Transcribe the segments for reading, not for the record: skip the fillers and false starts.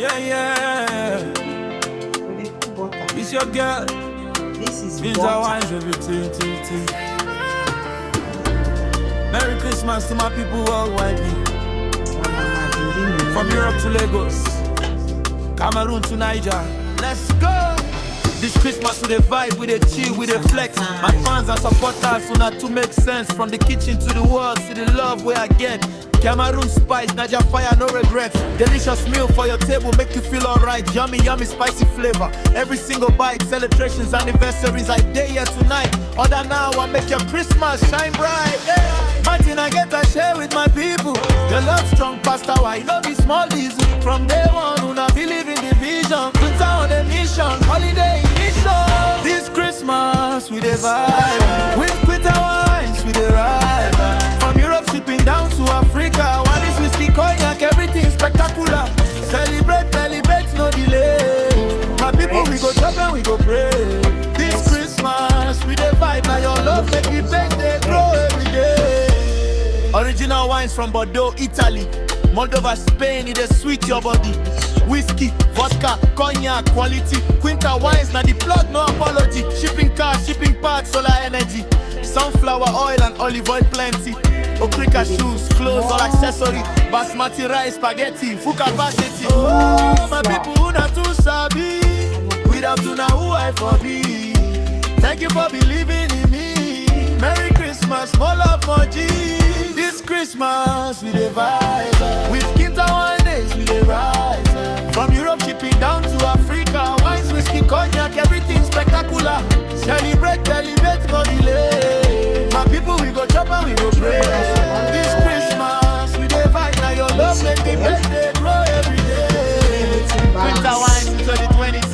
Yeah, yeah. It's your girl. This is Ginger wines, everything. Merry Christmas to my people worldwide. From Europe to Lagos, Cameroon to Niger. Let's go. This Christmas we dey vibe, we dey chill, we dey flex. My fans and supporters so not to make sense. From the kitchen to the world, see the love where I get. Cameroon spice, Niger fire, no regrets. Delicious meal for your table, make you feel alright. Yummy, yummy, spicy flavor. Every single bite, celebrations, anniversaries. I day here tonight. Order now, I make your Christmas shine bright. Yeah. Martin, I get to share with my people. Your love strong, pastor, why you be small diesel. From day one, who not believe in the vision. Put on a mission, holiday mission. This Christmas, we dey vibe. With quitter wines, we dey ride. From Europe shipping down to Africa. One is whiskey, cognac, everything spectacular. Celebrate, no delay. My people, we go chop and we go pray. This Christmas, we dey vibe. Now your love make it big, they grow every day. Original wines from Bordeaux, Italy. Moldova, Spain, it is sweet your body. Whiskey, vodka, cognac, quality. Quinta wines, now the plug, no apology. Shipping cars, shipping parts, solar energy. Sunflower oil and olive oil plenty. Okrika shoes, clothes, all accessory. Basmati rice, spaghetti, full capacity. Oh, my people who not too sabi. Without you now who I for be. Thank you for believing in me. Merry Christmas, more love for G. This Christmas, we dey vibe. With Kinta wine days, we dey rise. From Europe shipping down to Africa. Wines, whiskey, cognac, everything spectacular. Celebrate, no delay. My people, we go chop and we go pray. This Christmas, we dey vibe. Now your love make the birthday grow every day. Winter wine into the 20s.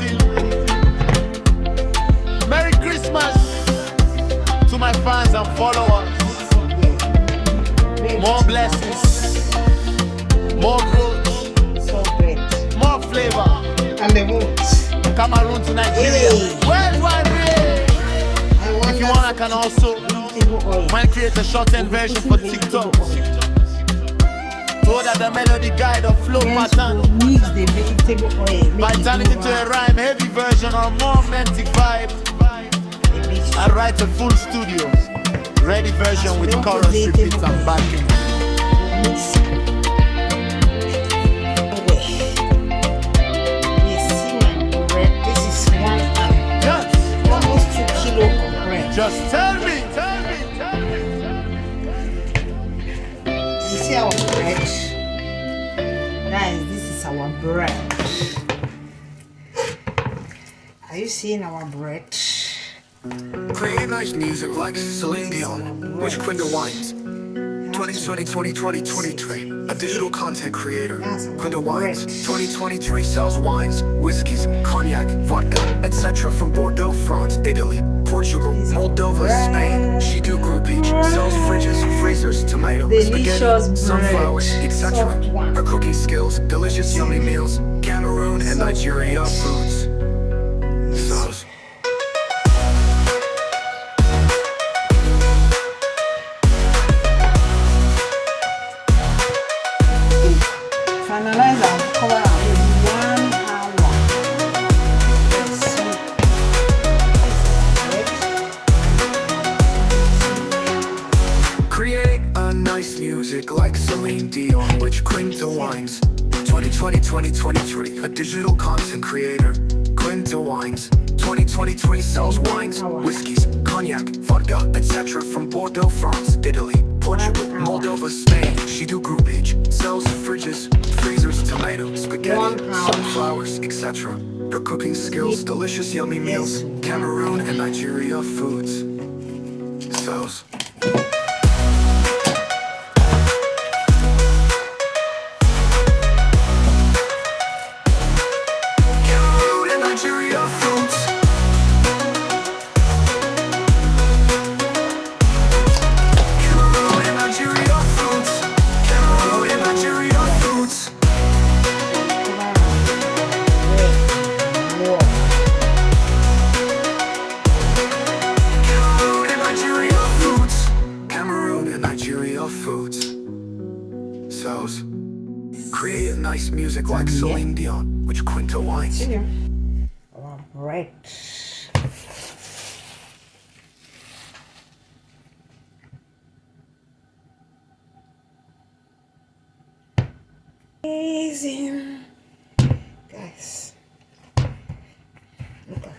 Merry Christmas to my fans and followers. More blessings, more growth, so great. more flavor. And the mood. Cameroon to Nigeria. Hey. Worldwide raid. If you want, I can also might create a shortened version for TikTok. So that the melody guide or flow pattern Mix the vegetable oil. might turn it into a rhyme, heavy version or more romantic vibe. I write a full studio, ready version with chorus, repeats and backing. This is 1 hour. Yes, Almost 2 kilos of bread. just tell me. You see our bread? Guys, this is our bread. Are you seeing our bread? Create nice music like Celine Dion, which Quinder Wines. 2020-2023, a digital content creator. Quinder Wines, 2023 sells wines, whiskeys, cognac, vodka, etc. from Bordeaux, France, Italy, Portugal, Moldova, Spain. She do group each, sells fridges, freezers, tomatoes, Delicious spaghetti, bread. sunflowers, etc. Soft one. Her cooking skills, delicious yummy meals, Cameroon and Nigeria foods. Sauce. Finalize and cover our in 1 hour. Create a nice music like Celine Dion, which Quinta Wines. 2020-2023, a digital content creator. Quinta Wines. 2023 sells wines, whiskeys, cognac, vodka, etc. from Bordeaux, France, Italy, Portugal, Moldova, Spain. She do group each, sells fridges, freezers, tomatoes, spaghetti, sunflowers, etc. Her cooking skills, delicious yummy meals, Cameroon and Nigeria foods. Sells. Cameroon and Nigeria foods. Cameroon and Nigeria foods. Cameroon and Nigeria foods. Wow. nice music like Celine Dion, which Quinto Wines. Our bread. Amazing, guys. Look at.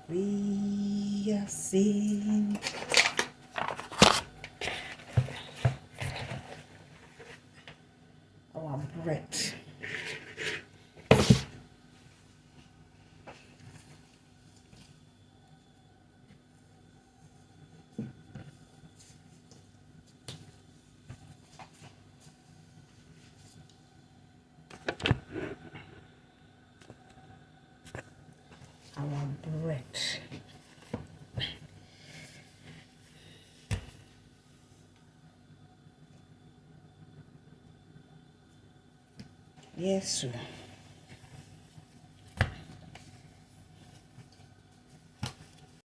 We are seeing our bread. Our bread. Yes, sir.